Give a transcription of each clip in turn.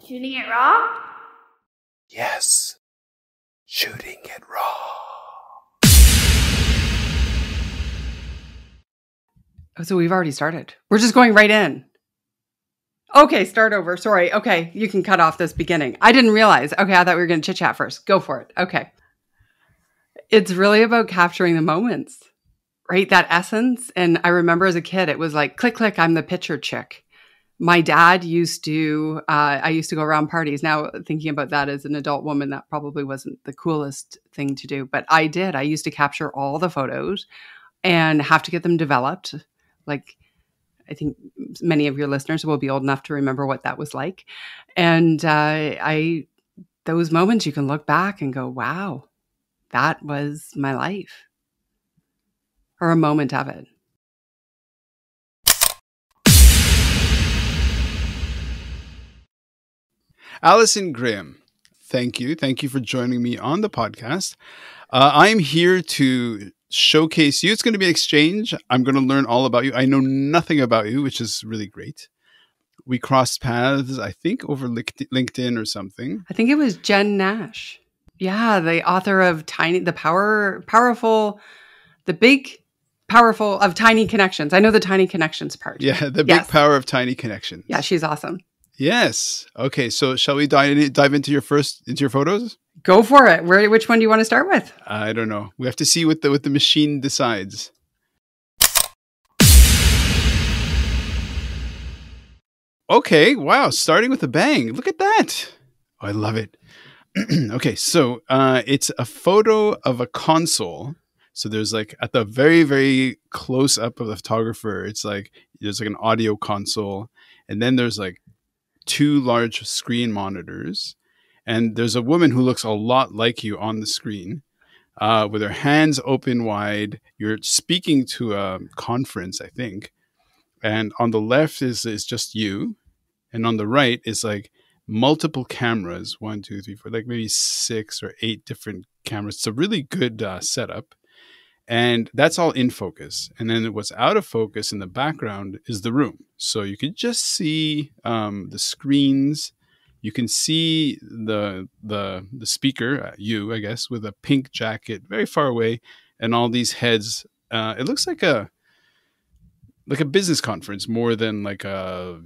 Shooting it raw? Yes. Shooting it raw. Oh, so we've already started. We're just going right in. Okay, start over. Sorry. Okay, you can cut off this beginning. I didn't realize. Okay, I thought we were going to chit chat first. Go for it. Okay. It's really about capturing the moments, right? That essence. And I remember as a kid, it was like, click, click, I'm the picture chick. My dad used to, I used to go around parties. Now, thinking about that as an adult woman, that probably wasn't the coolest thing to do. But I did. I used to capture all the photos and have to get them developed. Like, I think many of your listeners will be old enough to remember what that was like. And those moments you can look back and go, wow, that was my life, or a moment of it. Allison Graham, thank you. Thank you for joining me on the podcast. I'm here to showcase you. It's going to be an exchange. I'm going to learn all about you. I know nothing about you, which is really great. We crossed paths, I think, over LinkedIn or something. I think it was Jen Nash. Yeah, the author of Tiny Connections. I know the Tiny Connections part. Yeah, the big power of Tiny Connections. Yeah, she's awesome. Yes. Okay, so shall we dive into your photos? Go for it. Which one do you want to start with? I don't know. We have to see what the machine decides. Okay, wow, starting with a bang. Look at that. Oh, I love it. Okay, so it's a photo of a console. So there's like at the very, very close up of the photographer, it's like there's like an audio console, and then there's like 2 large screen monitors, and there's a woman who looks a lot like you on the screen with her hands open wide. You're speaking to a conference, I think, and on the left is just you, and on the right is like multiple cameras, 1, 2, 3, 4, like maybe 6 or 8 different cameras. It's a really good setup. And that's all in focus. And then what's out of focus in the background is the room. So you can just see the screens. You can see the speaker, you, I guess, with a pink jacket very far away, and all these heads. It looks like a business conference more than like a,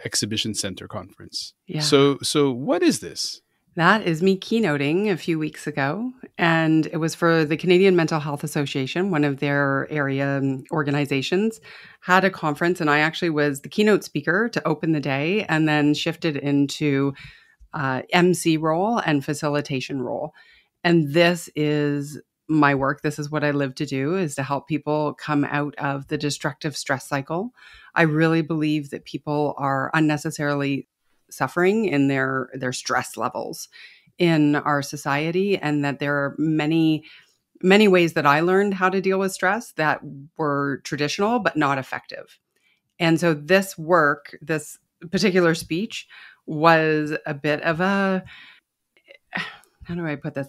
exhibition center conference. Yeah. So what is this? That is me keynoting a few weeks ago, and it was for the Canadian Mental Health Association, one of their area organizations, had a conference, and I actually was the keynote speaker to open the day and then shifted into MC role and facilitation role. And this is my work. This is what I live to do, is to help people come out of the destructive stress cycle. I really believe that people are unnecessarily suffering in their stress levels in our society, and that there are many ways that I learned how to deal with stress that were traditional but not effective. And so this particular speech was a bit of a, how do I put this?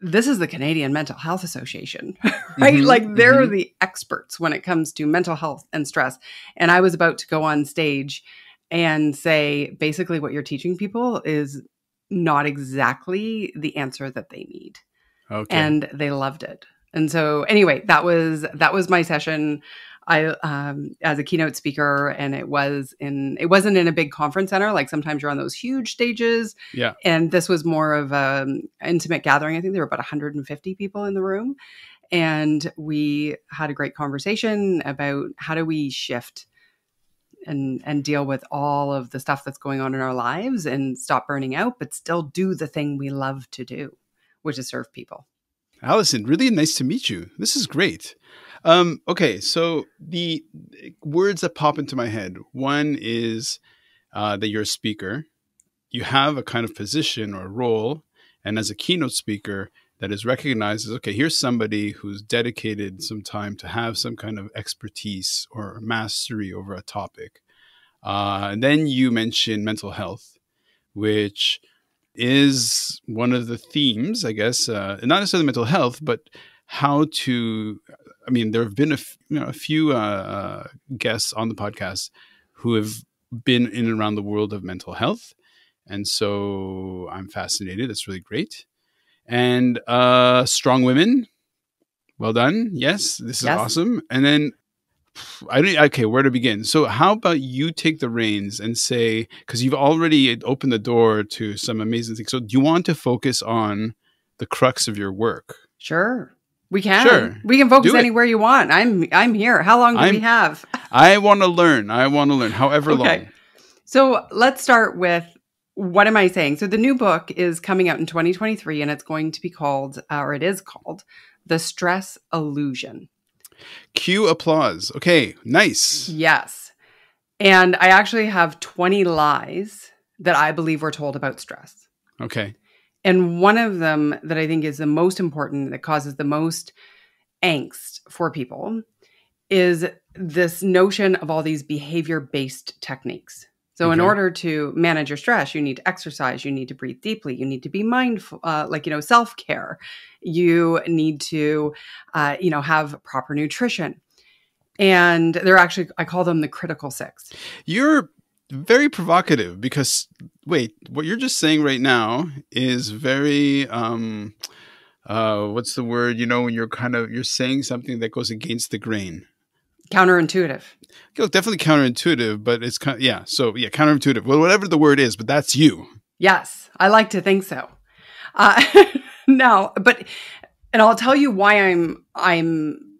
This is the Canadian Mental Health Association, right? Mm-hmm, like they're the experts when it comes to mental health and stress. And I was about to go on stage and say, basically what you're teaching people is not exactly the answer that they need. Okay. And they loved it. And so anyway, that was my session. I, as a keynote speaker, and it wasn't in a big conference center. Like sometimes you're on those huge stages. Yeah. And this was more of an intimate gathering. I think there were about 150 people in the room. And we had a great conversation about how do we shift and deal with all of the stuff that's going on in our lives and stop burning out, but still do the thing we love to do, which is serve people. Allison, really nice to meet you. This is great. Okay, so the words that pop into my head, one is that you're a speaker. You have a kind of position or role, and as a keynote speaker, that is recognized as, okay, here's somebody who's dedicated some time to have some kind of expertise or mastery over a topic. And then you mentioned mental health, which is one of the themes, I guess, not necessarily mental health, but how to, there have been a few guests on the podcast who have been in and around the world of mental health. And so I'm fascinated. That's really great. And strong women. Well done. Yes, this is Yes. awesome. And then okay, where to begin? So how about you take the reins and say, because you've already opened the door to some amazing things. So do you want to focus on the crux of your work? Sure. We can. Sure. We can focus Do it. anywhere you want. I'm here. How long do we have? I want to learn. However long. So let's start with, what am I saying? So the new book is coming out in 2023, and it's going to be called, or it is called, The Stress Illusion. Cue applause. Okay, nice. Yes. And I actually have 20 lies that I believe we're told about stress. Okay. And one of them that I think is the most important, that causes the most angst for people, is this notion of all these behavior-based techniques. So in order to manage your stress, you need to exercise, you need to breathe deeply, you need to be mindful, self-care. You need to, have proper nutrition. And they're actually, I call them the critical six. You're very provocative because, wait, what you're just saying right now is very, what's the word? When you're saying something that goes against the grain. Counterintuitive. It's definitely counterintuitive, but it's counterintuitive. Well, whatever the word is, but that's you. Yes, I like to think so. And I'll tell you why I'm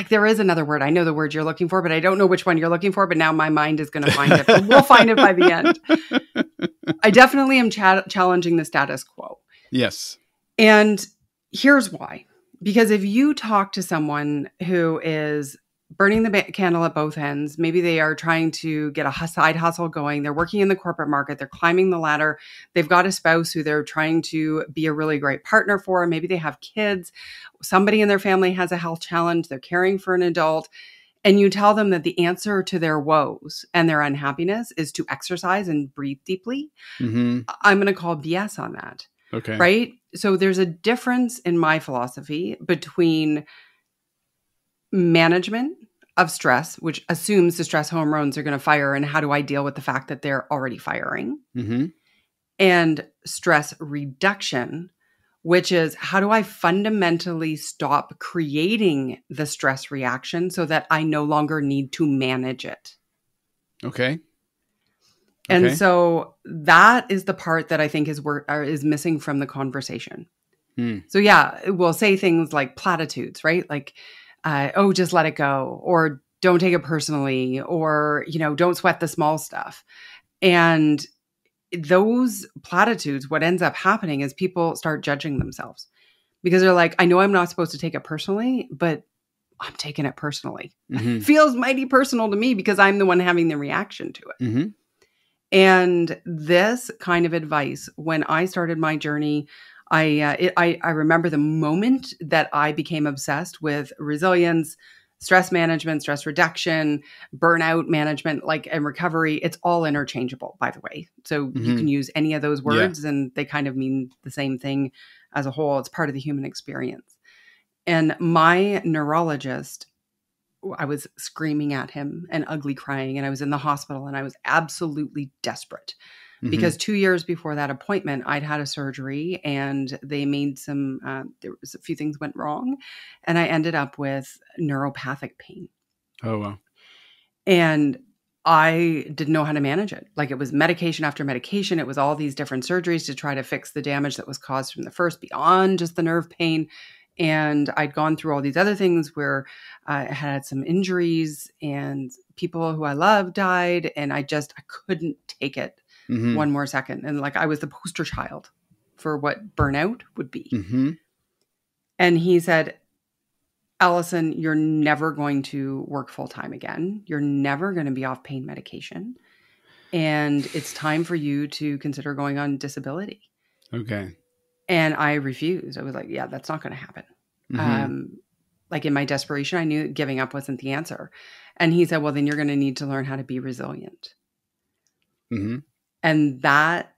there is another word. I know the word you're looking for, but I don't know which one you're looking for. But now my mind is going to find it. But we'll find it by the end. I definitely am challenging the status quo. Yes. And here's why. Because if you talk to someone who is burning the candle at both ends, maybe they are trying to get a side hustle going, they're working in the corporate market, they're climbing the ladder, they've got a spouse who they're trying to be a really great partner for, maybe they have kids, somebody in their family has a health challenge, they're caring for an adult, and you tell them that the answer to their woes and their unhappiness is to exercise and breathe deeply, I'm going to call BS on that. Okay. Right? So there's a difference in my philosophy between management of stress, which assumes the stress hormones are going to fire, and how do I deal with the fact that they're already firing, and stress reduction, which is how do I fundamentally stop creating the stress reaction so that I no longer need to manage it. Okay. And so that is the part that I think is missing from the conversation. So yeah, we'll say things like platitudes, right? Like, just let it go, or don't take it personally, or, don't sweat the small stuff. And those platitudes, what ends up happening is people start judging themselves because they're like, I know I'm not supposed to take it personally, but I'm taking it personally. It feels mighty personal to me because I'm the one having the reaction to it. And this kind of advice, when I started my journey, I remember the moment that I became obsessed with resilience, stress management, stress reduction, burnout management, and recovery. It's all interchangeable, by the way. So you can use any of those words and they kind of mean the same thing as a whole. It's part of the human experience. And my neurologist, I was screaming at him and ugly crying, and I was in the hospital, and I was absolutely desperate. Because 2 years before that appointment, I'd had a surgery and they made there was a few things went wrong, and I ended up with neuropathic pain. Oh, wow. And I didn't know how to manage it. It was medication after medication. It was all these different surgeries to try to fix the damage that was caused from the first beyond just the nerve pain. And I'd gone through all these other things where I had some injuries and people who I love died, and I couldn't take it. One more second. And I was the poster child for what burnout would be. And he said, Allison, you're never going to work full time again. You're never going to be off pain medication. And it's time for you to consider going on disability. Okay. And I refused. I was like, yeah, that's not going to happen. In my desperation, I knew giving up wasn't the answer. And he said, well, then you're going to need to learn how to be resilient. And that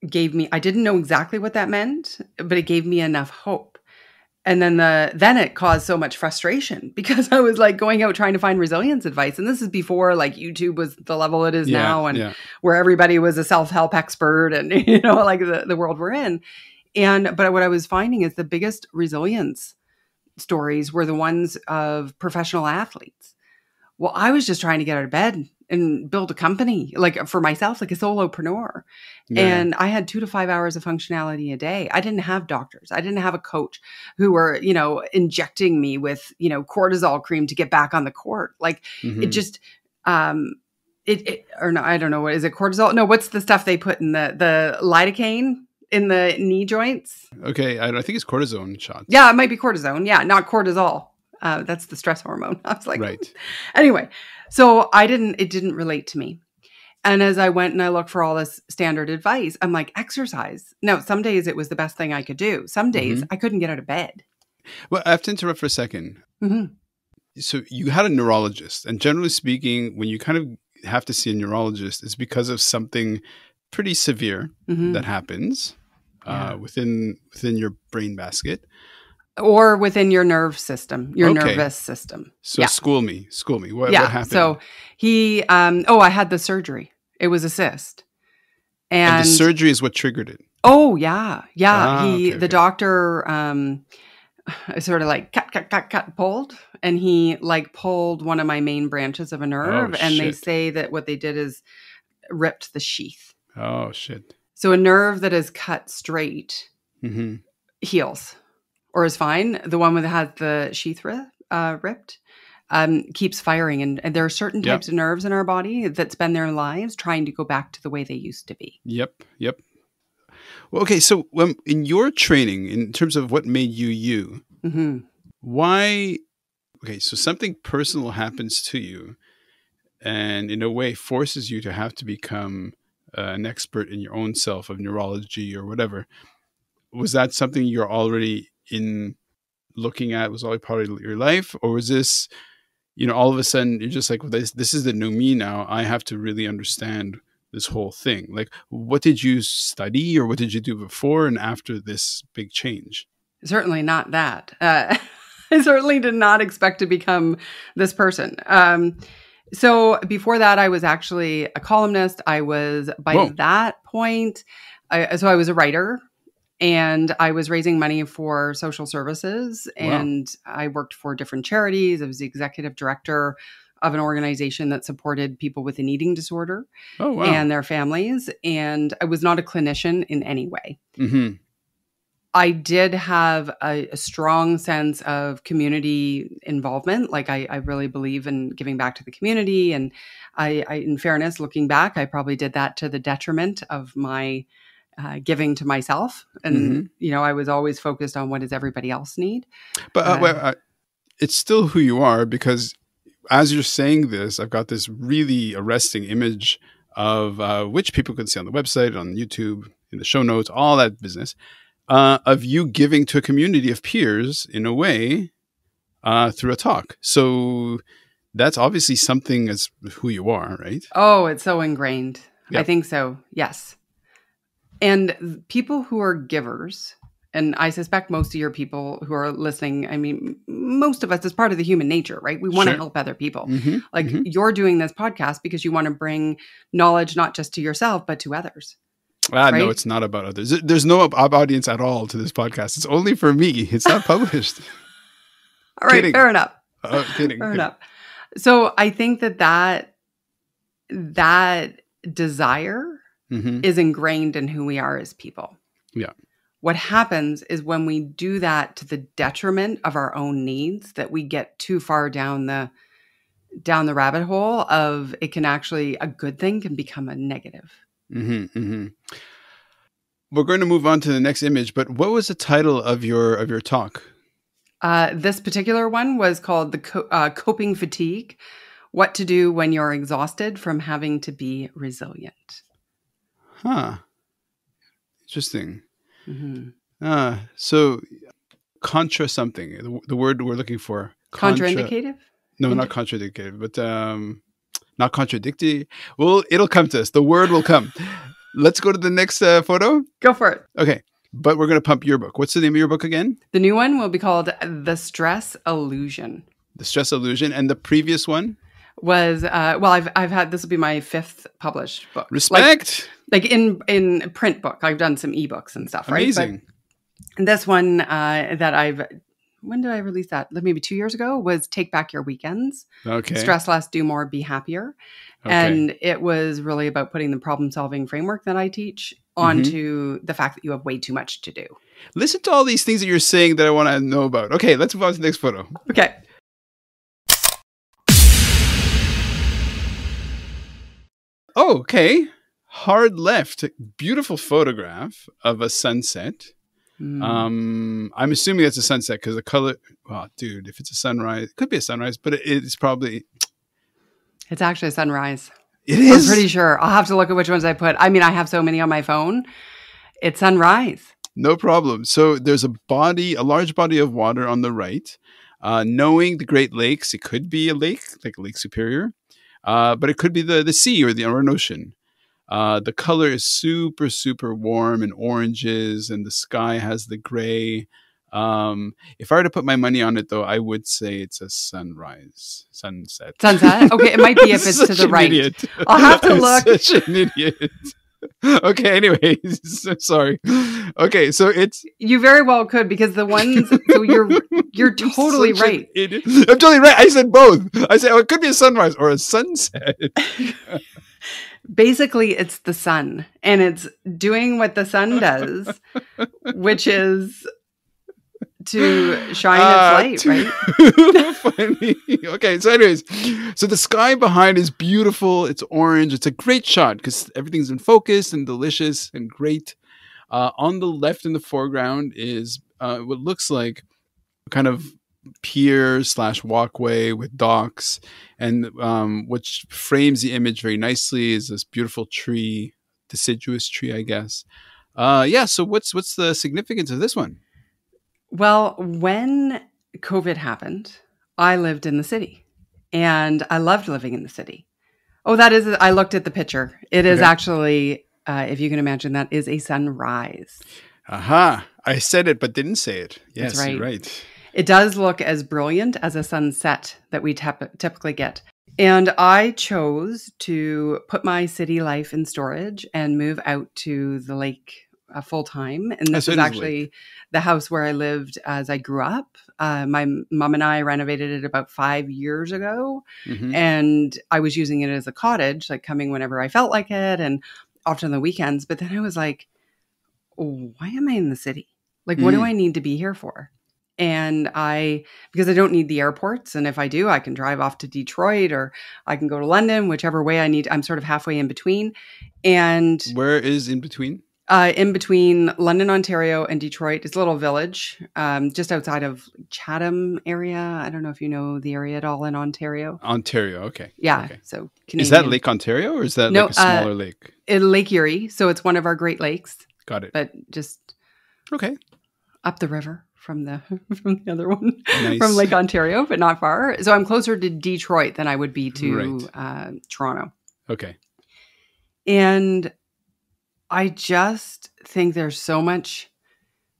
gave me, I didn't know exactly what that meant, but it gave me enough hope. And then it caused so much frustration because I was like going out trying to find resilience advice. And this is before like YouTube was the level it is now, and where everybody was a self-help expert and, like the world we're in. But what I was finding is the biggest resilience stories were the ones of professional athletes. Well, I was just trying to get out of bed and build a company, like for myself, like a solopreneur. Yeah. And I had 2 to 5 hours of functionality a day. I didn't have doctors. I didn't have a coach who were, injecting me with, cortisol cream to get back on the court. Like it just, or no, I don't know. What is it? Cortisol? No, what's the stuff they put in the lidocaine in the knee joints? Okay. I think it's cortisone shots. Yeah, it might be cortisone. Yeah, not cortisol. That's the stress hormone. I was like, right. Anyway, so it didn't relate to me. And as I went and I looked for all this standard advice, I'm like, exercise. Now, some days it was the best thing I could do. Some days I couldn't get out of bed. Well, I have to interrupt for a second. So you had a neurologist, and generally speaking, when you kind of have to see a neurologist, it's because of something pretty severe that happens within your brain basket. Or within your nerve system, your nervous system. So school me. What happened? So he, I had the surgery. It was a cyst. And the surgery is what triggered it. Oh, yeah. Yeah. The doctor sort of like cut, pulled. And he like pulled one of my main branches of a nerve. And they say that what they did is ripped the sheath. Oh, shit. So a nerve that is cut straight heals. Or is fine. The one that had the sheath ripped keeps firing. And there are certain types of nerves in our body that spend their lives trying to go back to the way they used to be. Yep. Well, okay. So in your training, in terms of what made you, why? Okay. So something personal happens to you and in a way forces you to have to become an expert in your own self of neurology or whatever. Was that something you're already in looking at, was all part of your life, or was this, all of a sudden you're just like, well, this is the new me now. I have to really understand this whole thing. Like, what did you study, or what did you do before and after this big change? Certainly not that. I certainly did not expect to become this person. So before that, I was actually a columnist. I was by that point. I was a writer. And I was raising money for social services, and I worked for different charities. I was the executive director of an organization that supported people with an eating disorder and their families. And I was not a clinician in any way. I did have a strong sense of community involvement. Like I really believe in giving back to the community. And I, in fairness, looking back, I probably did that to the detriment of my giving to myself. And, I was always focused on what does everybody else need. But it's still who you are, because as you're saying this, I've got this really arresting image of which people can see on the website, on YouTube, in the show notes, all that business, of you giving to a community of peers in a way through a talk. So that's obviously something as who you are, right? Oh, it's so ingrained. Yep. I think so. Yes. And people who are givers, and I suspect most of your people who are listening, I mean, most of us, is part of the human nature, right? We want to help other people. You're doing this podcast because you want to bring knowledge, not just to yourself, but to others. Right? No, it's not about others. There's no audience at all to this podcast. It's only for me. It's not published. All right, kidding. Fair enough. Kidding. Fair enough. So I think that desire is ingrained in who we are as people. Yeah. What happens is when we do that to the detriment of our own needs, that we get too far down the rabbit hole of it can actually, a good thing can become a negative. We're going to move on to the next image, but what was the title of your talk? This particular one was called the Coping Fatigue: What to Do When You're Exhausted from Having to Be Resilient. Huh. Interesting. So contra something, the word we're looking for. Contraindicative? No, not contradictive, but not contradictory. Well, it'll come to us. The word will come. Let's go to the next photo. Go for it. Okay. but we're going to pump your book. What's the name of your book again? The new one will be called The Stress Illusion. The Stress Illusion. And the previous one? Was I've had, this will be my 5th published book. Respect. Like in print book. I've done some ebooks and stuff, right? Amazing. But this one when did I release that? Maybe 2 years ago, was Take Back Your Weekends. Okay. Stress less, do more, be happier. Okay. And it was really about putting the problem-solving framework that I teach onto the fact that you have way too much to do. Listen to all these things that you're saying that I want to know about. Okay, let's move on to the next photo. Okay. Oh, okay. Hard left. Beautiful photograph of a sunset. I'm assuming it's a sunset because the color. Well, dude, if it's a sunrise, it could be a sunrise, but it's probably. It's actually a sunrise. It is? I'm pretty sure. I'll have to look at which ones I put. I mean, I have so many on my phone. It's sunrise. No problem. So there's a large body of water on the right. Knowing the Great Lakes, it could be a lake, like Lake Superior, but it could be the sea or an ocean. The color is super, super warm and oranges, and the sky has the gray. If I were to put my money on it, though, I would say it's a sunset. Sunset? Okay, it might be if it's to the right. Idiot. I'll have to look. I'm such an idiot. Okay, anyways, sorry. Okay, so it's... You very well could, because the ones... So you're totally right. I'm totally right. I said both. I said, it could be a sunrise or a sunset. Basically, it's the sun, and it's doing what the sun does, which is to shine its light, right? Funny. Okay, so anyways, so the sky behind is beautiful. It's orange. It's a great shot because everything's in focus and delicious and great. On the left in the foreground is what looks like kind of pier/walkway with docks, and which frames the image very nicely is this beautiful tree, deciduous tree, I guess. So what's the significance of this one? Well, when COVID happened, I lived in the city, and I loved living in the city. Oh, I looked at the picture. It is actually, if you can imagine, that is a sunrise. Aha. I said it, but didn't say it. Yes, that's right. You're right. It does look as brilliant as a sunset that we typically get. And I chose to put my city life in storage and move out to the lake full time. And this was actually the house where I lived as I grew up. My mom and I renovated it about 5 years ago. And I was using it as a cottage, like coming whenever I felt like it and often on the weekends. But then I was like, why am I in the city? Like, what do I need to be here for? And because I don't need the airports. And if I do, I can drive off to Detroit or I can go to London, whichever way I need. I'm sort of halfway in between. And where is in between? In between London, Ontario and Detroit. It's a little village just outside of Chatham area. I don't know if you know the area at all in Ontario. Ontario. Okay. Yeah. Okay. So Canadian. Is that Lake Ontario or is that like a smaller lake? Lake Erie. So it's one of our Great Lakes. Got it. But just up the river from the other one, nice. From Lake Ontario, but not far. So I'm closer to Detroit than I would be to Toronto. Okay. And I just think there's so much.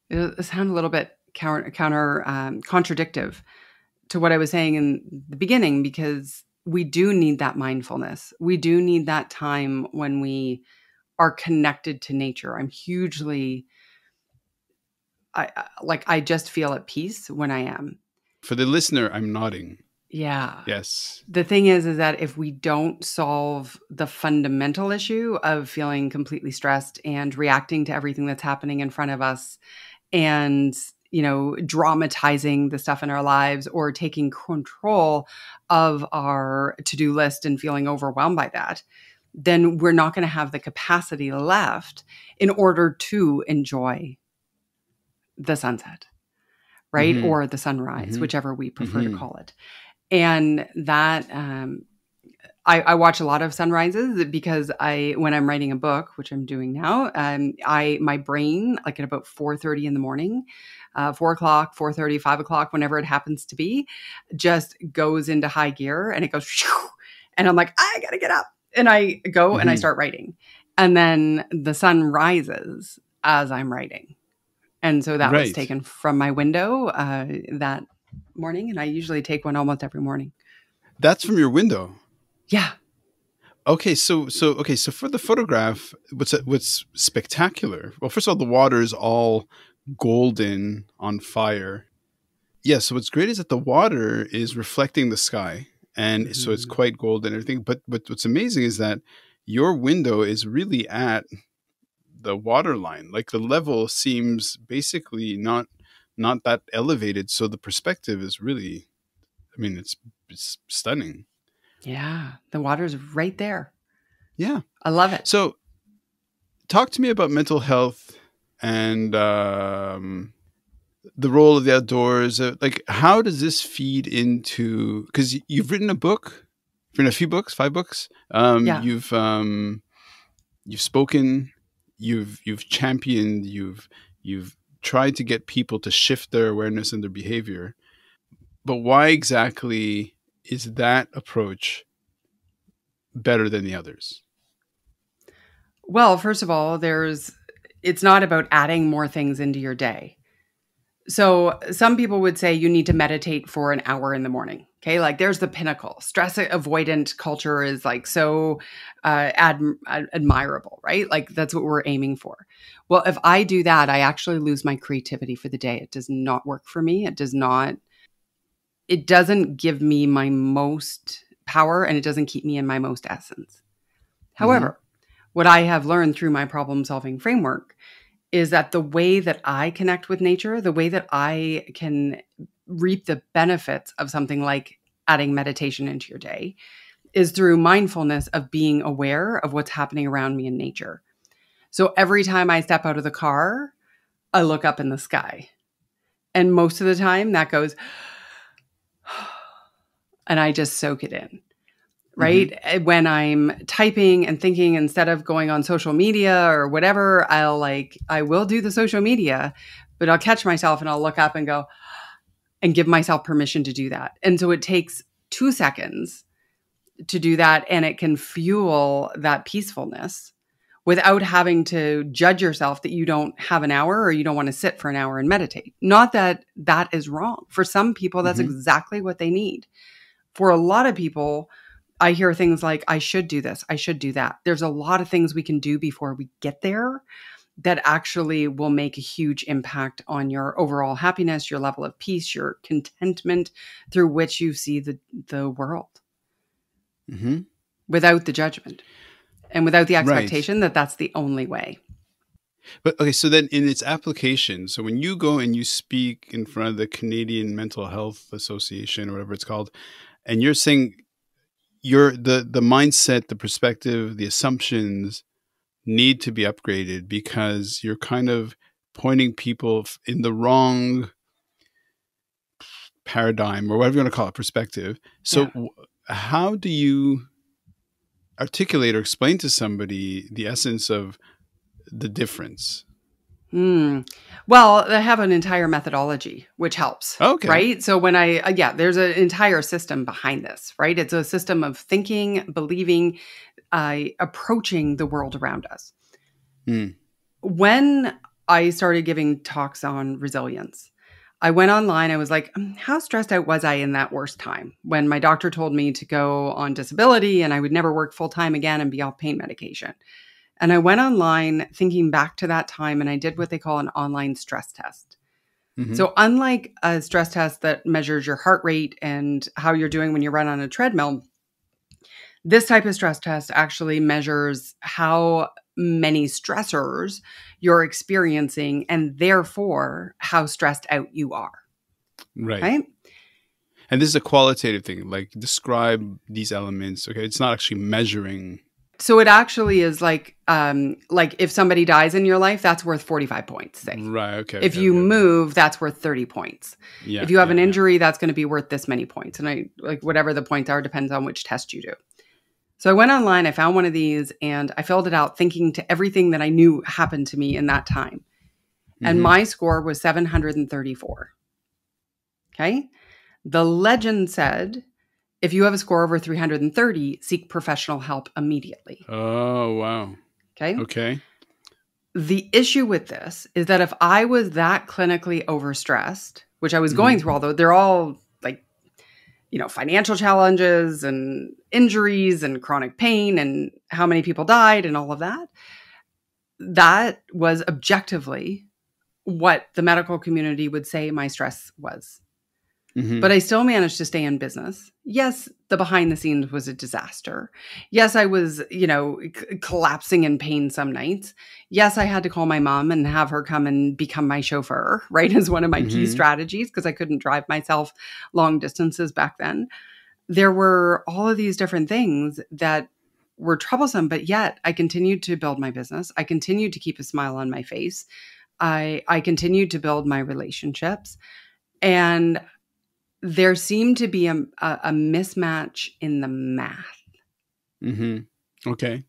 It sounds a little bit contradictive to what I was saying in the beginning, because we do need that mindfulness. We do need that time when we are connected to nature. I'm hugely. I just feel at peace when I am. For the listener, I'm nodding. Yeah. Yes. The thing is that if we don't solve the fundamental issue of feeling completely stressed and reacting to everything that's happening in front of us and, dramatizing the stuff in our lives or taking control of our to-do list and feeling overwhelmed by that, then we're not going to have the capacity left in order to enjoy the sunset, right? Or the sunrise, whichever we prefer to call it. And that, I watch a lot of sunrises because when I'm writing a book, which I'm doing now, my brain, like at about 4:30 in the morning, 4 o'clock, 4:30, 5 o'clock, whenever it happens to be, just goes into high gear and it goes, shoo, and I'm like, I gotta get up. And I go and I start writing. And then the sun rises as I'm writing. And so that was Right. taken from my window that morning. And I usually take one almost every morning. That's from your window. Yeah. Okay, so for the photograph, what's spectacular? Well, first of all, the water is all golden on fire. Yeah, so what's great is that the water is reflecting the sky, and so it's quite golden and everything. But what's amazing is that your window is really at the water line. Like the level seems basically not that elevated, so the perspective is really, I mean, it's stunning. Yeah. The water's right there. Yeah. I love it. So talk to me about mental health and the role of the outdoors. Like, how does this feed into? Because you've written a book, you've written a few books, 5 books. Yeah. You've spoken, you've championed, you've tried to get people to shift their awareness and their behavior. But why exactly is that approach better than the others? Well, first of all, it's not about adding more things into your day. So some people would say you need to meditate for an hour in the morning. Okay. Like there's the pinnacle. Stress avoidant culture is like so admirable, right? Like that's what we're aiming for. Well, if I do that, I actually lose my creativity for the day. It does not work for me. It doesn't give me my most power, and it doesn't keep me in my most essence. However, what I have learned through my problem solving framework is that the way that I connect with nature, the way that I can reap the benefits of something like adding meditation into your day is through mindfulness of being aware of what's happening around me in nature. So every time I step out of the car, I look up in the sky. And most of the time that goes, and I just soak it in. Right? When I'm typing and thinking, instead of going on social media or whatever, I will do the social media, but I'll catch myself and I'll look up and go and give myself permission to do that. And so it takes 2 seconds to do that. And it can fuel that peacefulness without having to judge yourself that you don't have an hour or you don't want to sit for an hour and meditate. Not that that is wrong. For some people, that's exactly what they need. For a lot of people, I hear things like, I should do this, I should do that. There's a lot of things we can do before we get there that actually will make a huge impact on your overall happiness, your level of peace, your contentment through which you see the world without the judgment and without the expectation that that's the only way. But okay, so then in its application, so when you go and you speak in front of the Canadian Mental Health Association or whatever it's called, and you're saying the mindset, the perspective, the assumptions need to be upgraded because you're kind of pointing people in the wrong paradigm or whatever you want to call it, perspective. So how do you articulate or explain to somebody the essence of the difference? Well, they have an entire methodology, which helps. Okay. Right. So when there's an entire system behind this, right? It's a system of thinking, believing, approaching the world around us. When I started giving talks on resilience, I went online. I was like, how stressed out was I in that worst time when my doctor told me to go on disability and I would never work full time again and be off pain medication? And I went online thinking back to that time and I did what they call an online stress test. So unlike a stress test that measures your heart rate and how you're doing when you run on a treadmill, this type of stress test actually measures how many stressors you're experiencing and therefore how stressed out you are. Right? And this is a qualitative thing, like describe these elements. Okay. It's not actually measuring. So it actually is like if somebody dies in your life, that's worth 45 points, say. Right. Okay. If you move, that's worth 30 points. Yeah, if you have an injury, that's going to be worth this many points. And whatever the points are depends on which test you do. So I went online, I found one of these and I filled it out thinking to everything that I knew happened to me in that time. And my score was 734. Okay. The legend said, if you have a score over 330, seek professional help immediately. Oh, wow. Okay. Okay. The issue with this is that if I was that clinically overstressed, which I was going through, although they're all like, financial challenges and injuries and chronic pain and how many people died and all of that, that was objectively what the medical community would say my stress was. But I still managed to stay in business. Yes, the behind the scenes was a disaster. Yes, I was, collapsing in pain some nights. Yes, I had to call my mom and have her come and become my chauffeur, right? As one of my key strategies, because I couldn't drive myself long distances back then. There were all of these different things that were troublesome, but yet I continued to build my business. I continued to keep a smile on my face. I continued to build my relationships. And there seemed to be a mismatch in the math. Okay.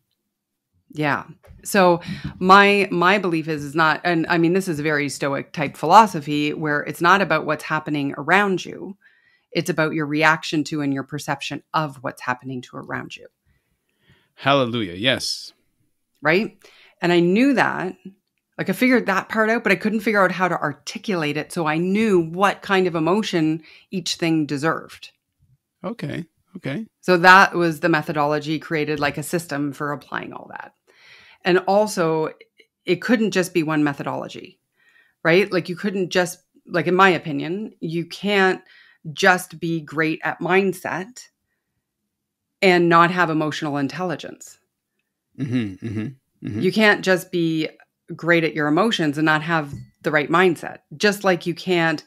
Yeah. So my belief is not, and I mean, this is a very Stoic type philosophy where it's not about what's happening around you. It's about your reaction to and your perception of what's happening to around you. Hallelujah. Yes. Right. And I knew that. Like I figured that part out, but I couldn't figure out how to articulate it. So I knew what kind of emotion each thing deserved. Okay. So that was the methodology, created like a system for applying all that. And also it couldn't just be one methodology, right? Like you couldn't just, like in my opinion, you can't just be great at mindset and not have emotional intelligence. You can't just be great at your emotions and not have the right mindset. Just like you can't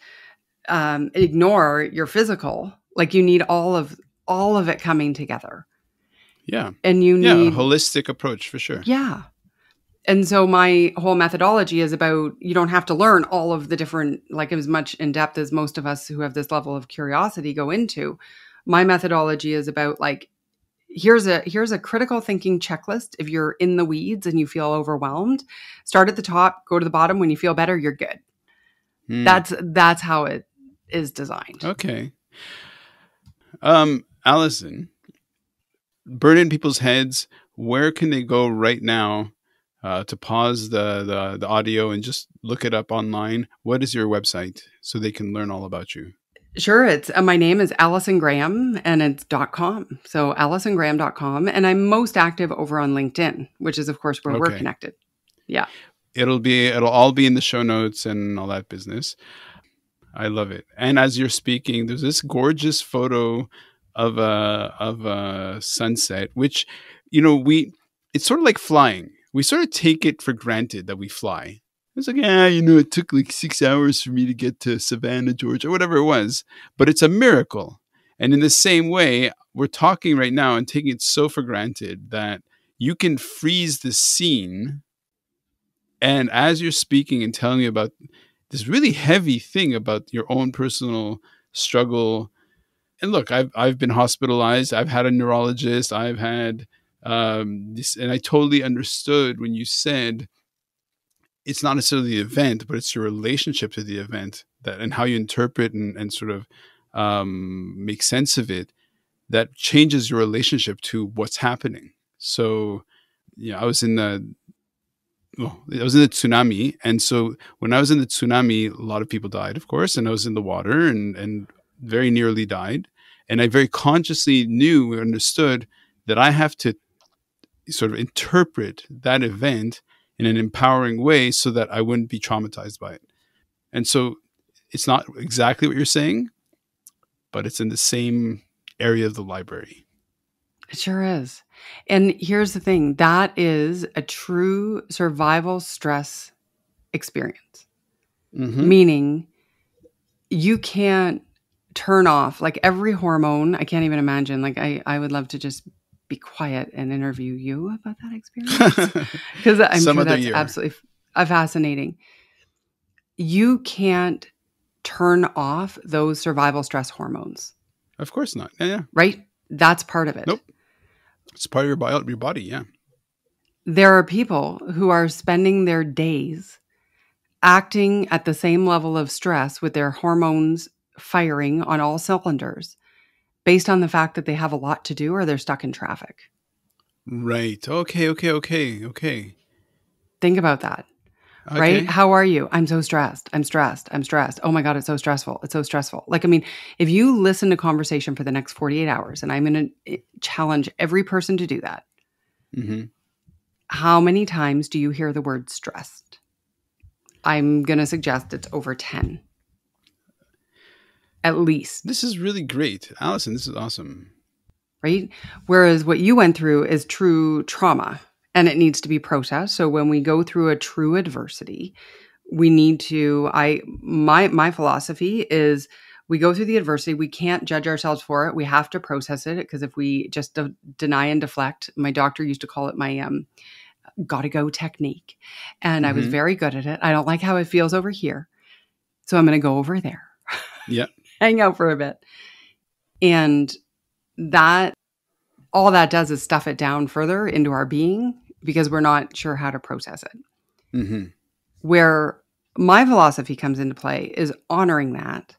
ignore your physical. Like you need all of it coming together. Yeah. And you need a holistic approach for sure. Yeah. And so my whole methodology is about, you don't have to learn all of the different, like as much in depth as most of us who have this level of curiosity go into. My methodology is about like, here's a critical thinking checklist. If you're in the weeds and you feel overwhelmed, start at the top, go to the bottom. When you feel better, you're good. That's how it is designed. Okay. Allison, burn in people's heads. Where can they go right now to pause the audio and just look it up online? What is your website so they can learn all about you? Sure. It's my name is Allison Graham and it's .com. So AllisonGraham.com. And I'm most active over on LinkedIn, which is of course where we're connected. Yeah. It'll all be in the show notes and all that business. I love it. And as you're speaking, there's this gorgeous photo of a sunset, which, it's sort of like flying. We sort of take it for granted that we fly. It's like, it took like 6 hours for me to get to Savannah, Georgia, or whatever it was. But it's a miracle. And in the same way, we're talking right now and taking it so for granted that you can freeze the scene. And as you're speaking and telling me about this really heavy thing about your own personal struggle, and look, I've been hospitalized. I've had a neurologist. I've had this, and I totally understood when you said, it's not necessarily the event, but it's your relationship to the event and how you interpret and sort of make sense of it that changes your relationship to what's happening. So, I was in the tsunami. And so when I was in the tsunami, a lot of people died, of course, and I was in the water and very nearly died. And I very consciously knew and understood that I have to sort of interpret that event in an empowering way so that I wouldn't be traumatized by it. And so it's not exactly what you're saying, but it's in the same area of the library. It sure is. And here's the thing, that is a true survival stress experience. Meaning you can't turn off like every hormone. I can't even imagine. Like I would love to just be quiet and interview you about that experience because I'm sure that's absolutely fascinating. You can't turn off those survival stress hormones. Of course not. Yeah. Right? That's part of it. Nope. It's part of your body. Yeah. There are people who are spending their days acting at the same level of stress with their hormones firing on all cylinders based on the fact that they have a lot to do or they're stuck in traffic. Right. Okay. Think about that. Right? Okay. How are you? I'm so stressed. I'm stressed. I'm stressed. Oh my God, it's so stressful. It's so stressful. Like, I mean, if you listen to conversation for the next 48 hours, and I'm going to challenge every person to do that, Hmm. how many times do you hear the word stressed? I'm going to suggest it's over 10, at least. This is really great. Allison, this is awesome. Right? Whereas what you went through is true trauma and it needs to be processed. So when we go through a true adversity, we need to, my philosophy is we go through the adversity. We can't judge ourselves for it. We have to process it because if we just deny and deflect, my doctor used to call it my gotta go technique. And I was Hmm. very good at it. I don't like how it feels over here. So I'm going to go over there, Yeah. hang out for a bit. And that, all that does is stuff it down further into our being because we're not sure how to process it. Hmm. Where my philosophy comes into play is honoring that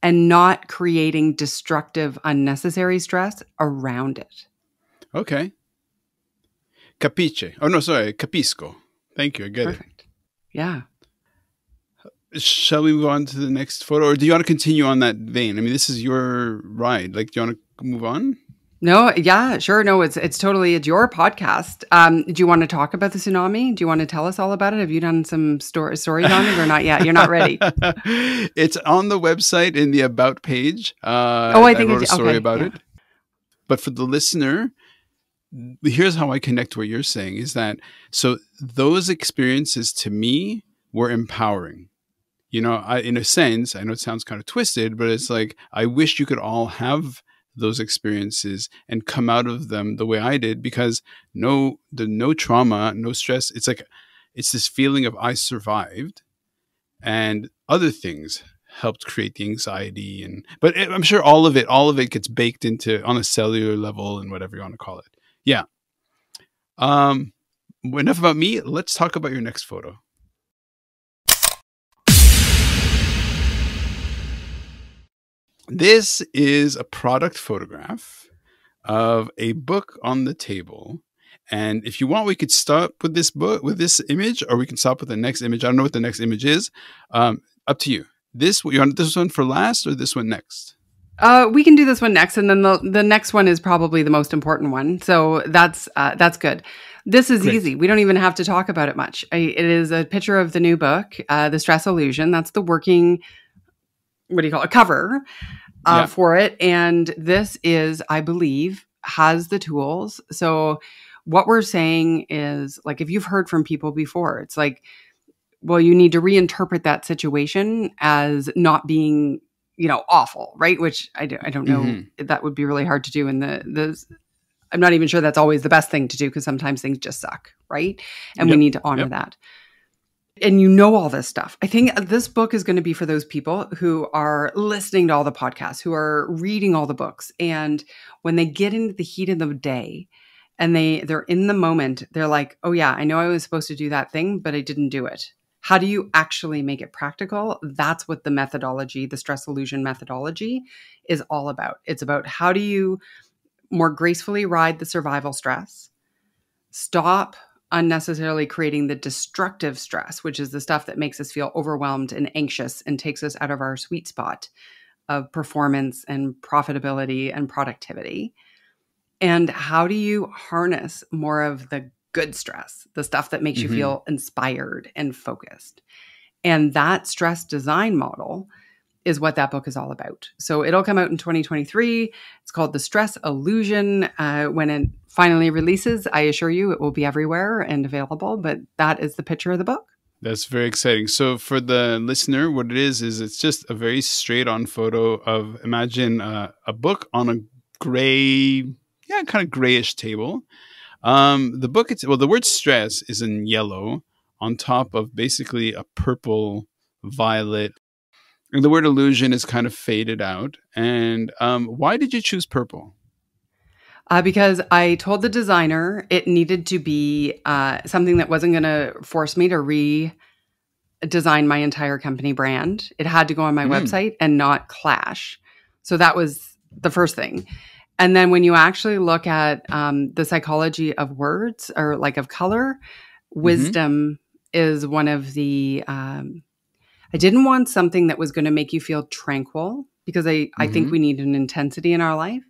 and not creating destructive, unnecessary stress around it. Okay. Capiche. Oh, no, sorry. Capisco. Thank you. I get Perfect. Yeah. it. Shall we move on to the next photo? Or do you want to continue on that vein? I mean, this is your ride. Like, do you want to move on? No, yeah, sure. No, it's totally, it's your podcast. Do you want to talk about the tsunami? Do you want to tell us all about it? Have you done some stories on it or not yet? You're not ready. It's on the website in the About page. Oh, I think wrote a story about yeah. it. But for the listener, here's how I connect to what you're saying is that, so those experiences to me were empowering. You know, in a sense, I know it sounds kind of twisted, but it's like, I wish you could all have those experiences and come out of them the way I did, because no trauma, no stress. It's like, it's this feeling of I survived, and other things helped create the anxiety. But I'm sure all of it gets baked into on a cellular level and whatever you want to call it. Yeah. Enough about me. Let's talk about your next photo. This is a product photograph of a book on the table. And if you want, we could start with this book, with this image, or we can stop with the next image. I don't know what the next image is. Up to you. You want this one for last or this one next? We can do this one next, and then the next one is probably the most important one. So that's good. This is Great. easy. We don't even have to talk about it much. It is a picture of the new book, The Stress Illusion. That's the working, what do you call it, cover for it. And this is, I believe, has the tools. So what we're saying is, like, if you've heard from people before, it's like, well, you need to reinterpret that situation as not being, awful, right? Which I don't know. Mm-hmm. That would be really hard to do in I'm not even sure that's always the best thing to do, because sometimes things just suck, right? And we need to honor that. And all this stuff. I think this book is going to be for those people who are listening to all the podcasts, who are reading all the books. And when they get into the heat of the day and they're in the moment, they're like, oh yeah, I know I was supposed to do that thing, but I didn't do it. How do you actually make it practical? That's what the methodology, the stress illusion methodology, is all about. It's about how do you more gracefully ride the survival stress, stop unnecessarily creating the destructive stress, which is the stuff that makes us feel overwhelmed and anxious and takes us out of our sweet spot of performance and profitability and productivity. And how do you harness more of the good stress, the stuff that makes you feel inspired and focused? And that stress design model is what that book is all about. So it'll come out in 2023. It's called The Stress Illusion. When it finally releases, I assure you it will be everywhere and available, but that is the picture of the book. That's very exciting. So for the listener, what it is it's just a very straight on photo of, imagine a book on a gray, kind of grayish table. The book, the word stress is in yellow on top of basically a purple, violet. And the word illusion is kind of faded out. And why did you choose purple? Because I told the designer it needed to be something that wasn't going to force me to redesign my entire company brand. It had to go on my website and not clash. So that was the first thing. And then when you actually look at the psychology of words, or like of color, wisdom is one of the, I didn't want something that was going to make you feel tranquil, because I think we need an intensity in our life.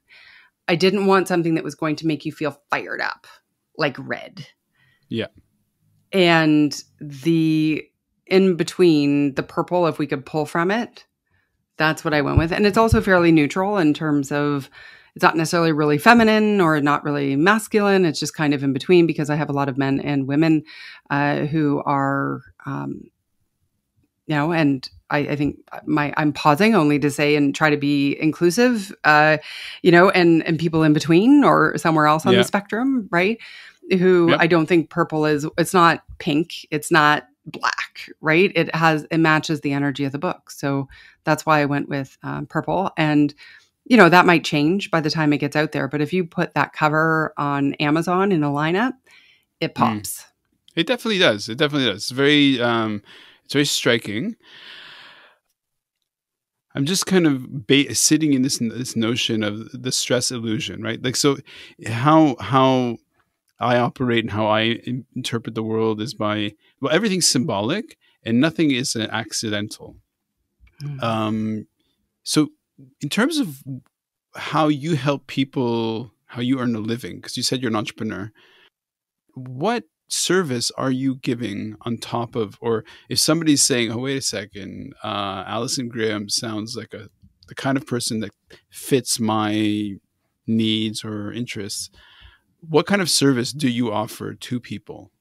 I didn't want something that was going to make you feel fired up, like red. Yeah. And the in between, the purple, if we could pull from it, that's what I went with. And it's also fairly neutral in terms of, it's not necessarily really feminine or not really masculine. It's just kind of in between, because I have a lot of men and women who are, and I think I'm pausing only to say and try to be inclusive, and people in between or somewhere else on the spectrum, right? Who I don't think purple it's not pink, it's not black, right? It matches the energy of the book. So that's why I went with purple. And, that might change by the time it gets out there. But if you put that cover on Amazon in a lineup, it pops. It definitely does. It definitely does. It's very striking. I'm just kind of sitting in this notion of the stress illusion, right? Like, so how I operate and how I interpret the world is everything's symbolic and nothing is accidental. So in terms of how you help people, how you earn a living, because you said you're an entrepreneur, what service are you giving on top of, or if somebody's saying, oh, wait a second, Allison Graham sounds like the kind of person that fits my needs or interests, what kind of service do you offer to people?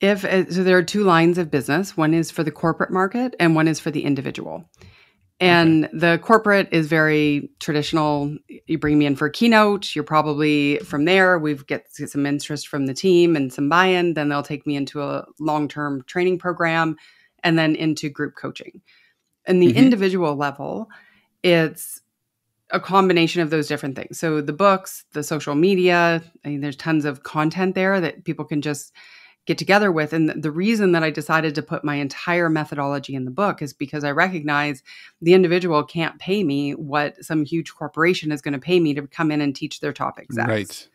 So there are two lines of business. One is for the corporate market and one is for the individual. And the corporate is very traditional. You bring me in for a keynote. You're probably from there. We get some interest from the team and some buy-in. Then they'll take me into a long-term training program and then into group coaching. And the individual level, it's a combination of those different things. So the books, the social media, there's tons of content there that people can just get together with. And the reason that I decided to put my entire methodology in the book is because I recognize the individual can't pay me what some huge corporation is going to pay me to come in and teach their top execs. Right.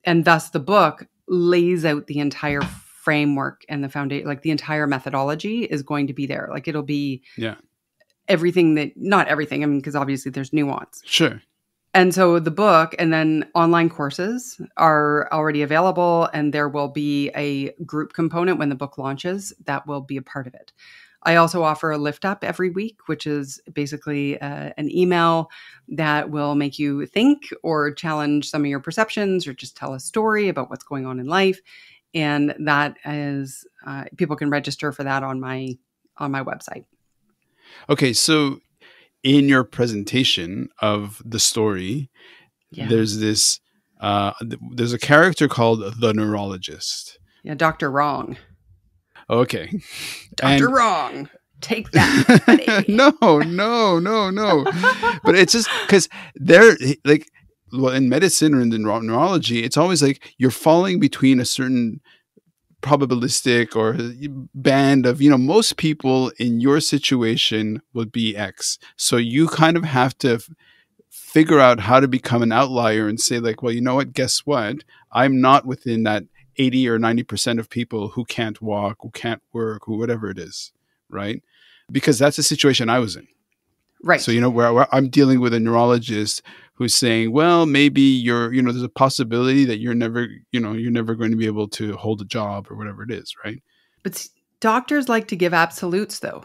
And thus the book lays out the entire framework and the foundation, like the entire methodology is going to be there. Like it'll be everything not everything, because obviously there's nuance. Sure. And so the book and then online courses are already available, and there will be a group component when the book launches that will be a part of it. I also offer a lift up every week, which is basically an email that will make you think or challenge some of your perceptions or just tell a story about what's going on in life. And that is, people can register for that on my website. Okay, so in your presentation of the story, there's this, there's a character called the neurologist. Yeah, Dr. Wrong. Okay. Dr. Wrong. Take that, buddy. No. But it's just because they're like, well, in medicine or in the neurology, it's always like you're falling between a certain probabilistic or band of, most people in your situation would be X. So you kind of have to figure out how to become an outlier and say like, well, you know what, guess what? I'm not within that 80 or 90% of people who can't walk, who can't work, who whatever it is, right? Because that's the situation I was in. Right. So, where I'm dealing with a neurologist who's saying, well, maybe there's a possibility that you're never going to be able to hold a job or whatever it is, right? But doctors like to give absolutes though.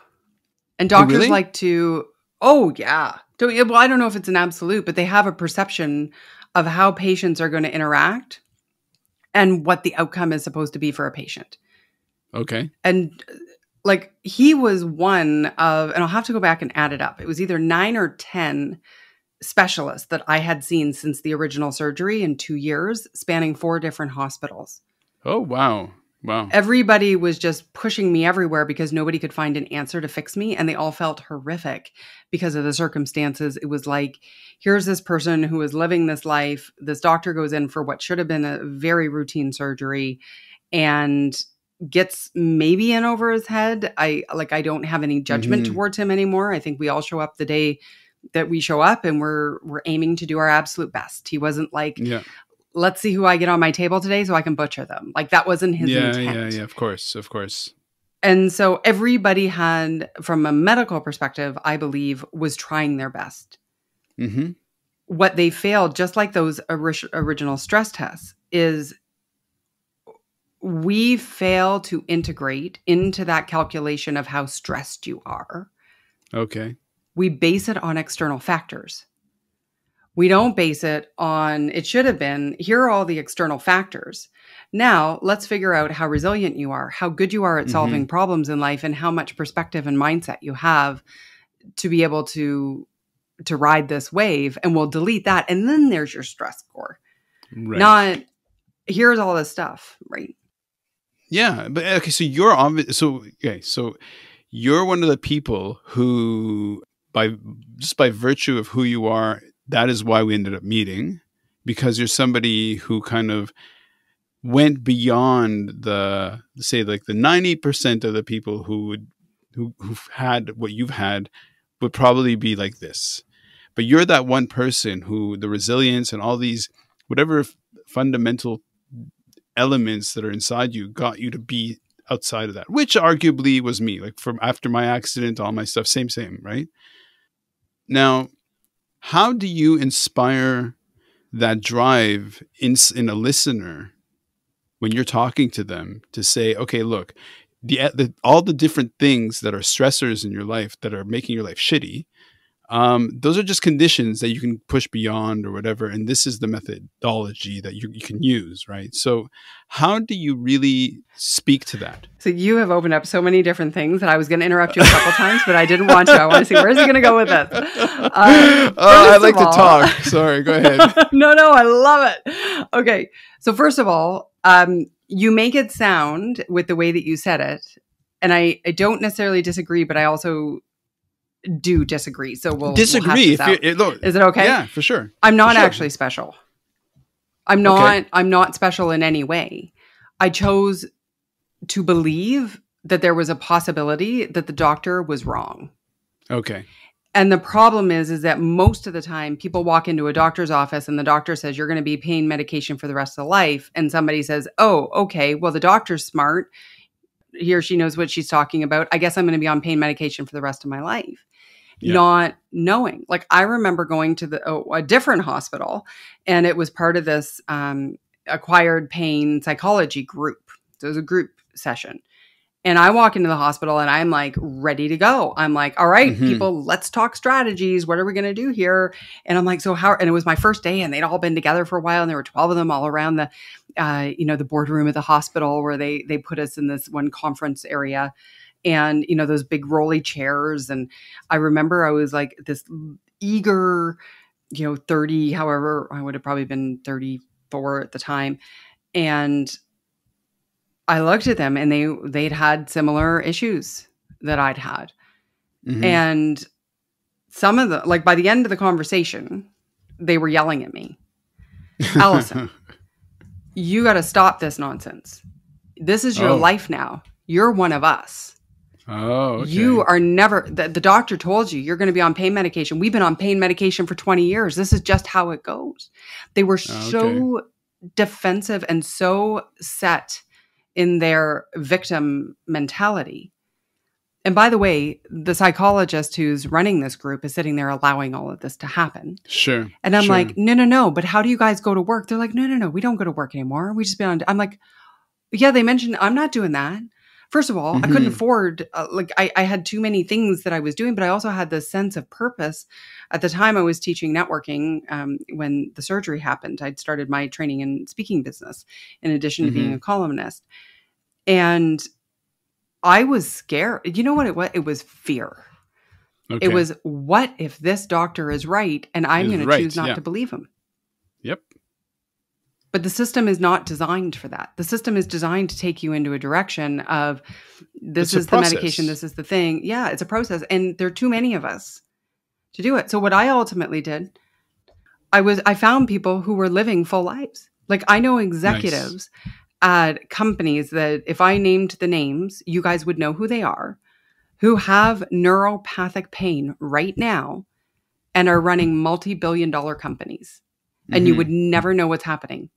And doctors like to, well, I don't know if it's an absolute, but they have a perception of how patients are going to interact and what the outcome is supposed to be for a patient. Okay. And like he was one of, and I'll have to go back and add it up. It was either 9 or 10 specialists that I had seen since the original surgery in 2 years, spanning 4 different hospitals. Oh, wow. Wow. Everybody was just pushing me everywhere because nobody could find an answer to fix me. And they all felt horrific because of the circumstances. It was like, here's this person who is living this life. This doctor goes in for what should have been a very routine surgery and gets maybe in over his head. I don't have any judgment towards him anymore. I think we all show up the day that we show up and we're aiming to do our absolute best. He wasn't like let's see who I get on my table today so I can butcher them. Like that wasn't his intent. Yeah, of course, of course. And so everybody had, from a medical perspective, I believe, was trying their best. Mm-hmm. What they failed, just like those original stress tests, is we fail to integrate into that calculation of how stressed you are. Okay. We base it on external factors. We don't base it on, it should have been, here are all the external factors. Now, let's figure out how resilient you are, how good you are at solving problems in life, and how much perspective and mindset you have to be able to ride this wave. And we'll delete that. And then there's your stress score. Right. Not, here's all this stuff, right? Yeah. But okay, so you're so you're one of the people who, by virtue of who you are, that is why we ended up meeting, because you're somebody who kind of went beyond the 90% of the people who've had what you've had would probably be like this. But you're that one person who the resilience and all these whatever fundamental elements that are inside you got you to be outside of that, which arguably was me. Like from after my accident, all my stuff, same, right? Now, how do you inspire that drive in a listener when you're talking to them to say, okay, look, all the different things that are stressors in your life that are making your life shitty, those are just conditions that you can push beyond or whatever. And this is the methodology that you can use, right? So how do you really speak to that? So you have opened up so many different things that I was going to interrupt you a couple times, but I didn't want to. I want to see, where's he going to go with this? I like to talk. Sorry, go ahead. No, I love it. Okay. So first of all, you make it sound with the way that you said it. And I don't necessarily disagree, but I also do disagree. So we'll disagree. Is it okay? Yeah, for sure. I'm not actually special. I'm not special in any way. I chose to believe that there was a possibility that the doctor was wrong. Okay. And the problem is that most of the time people walk into a doctor's office and the doctor says, you're going to be pain medication for the rest of life. And somebody says, oh, okay, well, the doctor's smart. He or she knows what she's talking about. I guess I'm going to be on pain medication for the rest of my life. Yeah. Not knowing. Like I remember going to a different hospital, and it was part of this acquired pain psychology group. So it was a group session. And I walk into the hospital and I'm like ready to go. I'm like, all right, people, let's talk strategies. What are we going to do here? And I'm like, so how, and it was my first day and they'd all been together for a while. And there were 12 of them all around the, the boardroom at the hospital where they put us in this one conference area and, those big rolly chairs. And I remember I was like this eager, 30, however, I would have probably been 34 at the time. And I looked at them and they'd had similar issues that I'd had. And some of like by the end of the conversation, they were yelling at me. Allison, you got to stop this nonsense. This is your life now. You're one of us. Oh, okay. You are never, the doctor told you, you're going to be on pain medication. We've been on pain medication for 20 years. This is just how it goes. They were so defensive and so set in their victim mentality. And by the way, the psychologist who's running this group is sitting there allowing all of this to happen. Sure. And I'm like, no, but how do you guys go to work? They're like, no, we don't go to work anymore. We just been on, I'm like, yeah, they mentioned, I'm not doing that. First of all, I couldn't afford, I had too many things that I was doing, but I also had this sense of purpose. At the time I was teaching networking when the surgery happened. I'd started my training in speaking business in addition to being a columnist. And I was scared. You know what it was? It was fear. Okay. It was, what if this doctor is right and I'm going to choose not to believe him? Yep. But the system is not designed for that. The system is designed to take you into a direction of this is the medication, this is the thing. Yeah, it's a process. And there are too many of us to do it. So what I ultimately did, I found people who were living full lives. Like I know executives at companies that if I named the names, you guys would know who they are, who have neuropathic pain right now and are running multi-billion-dollar companies. And you would never know what's happening.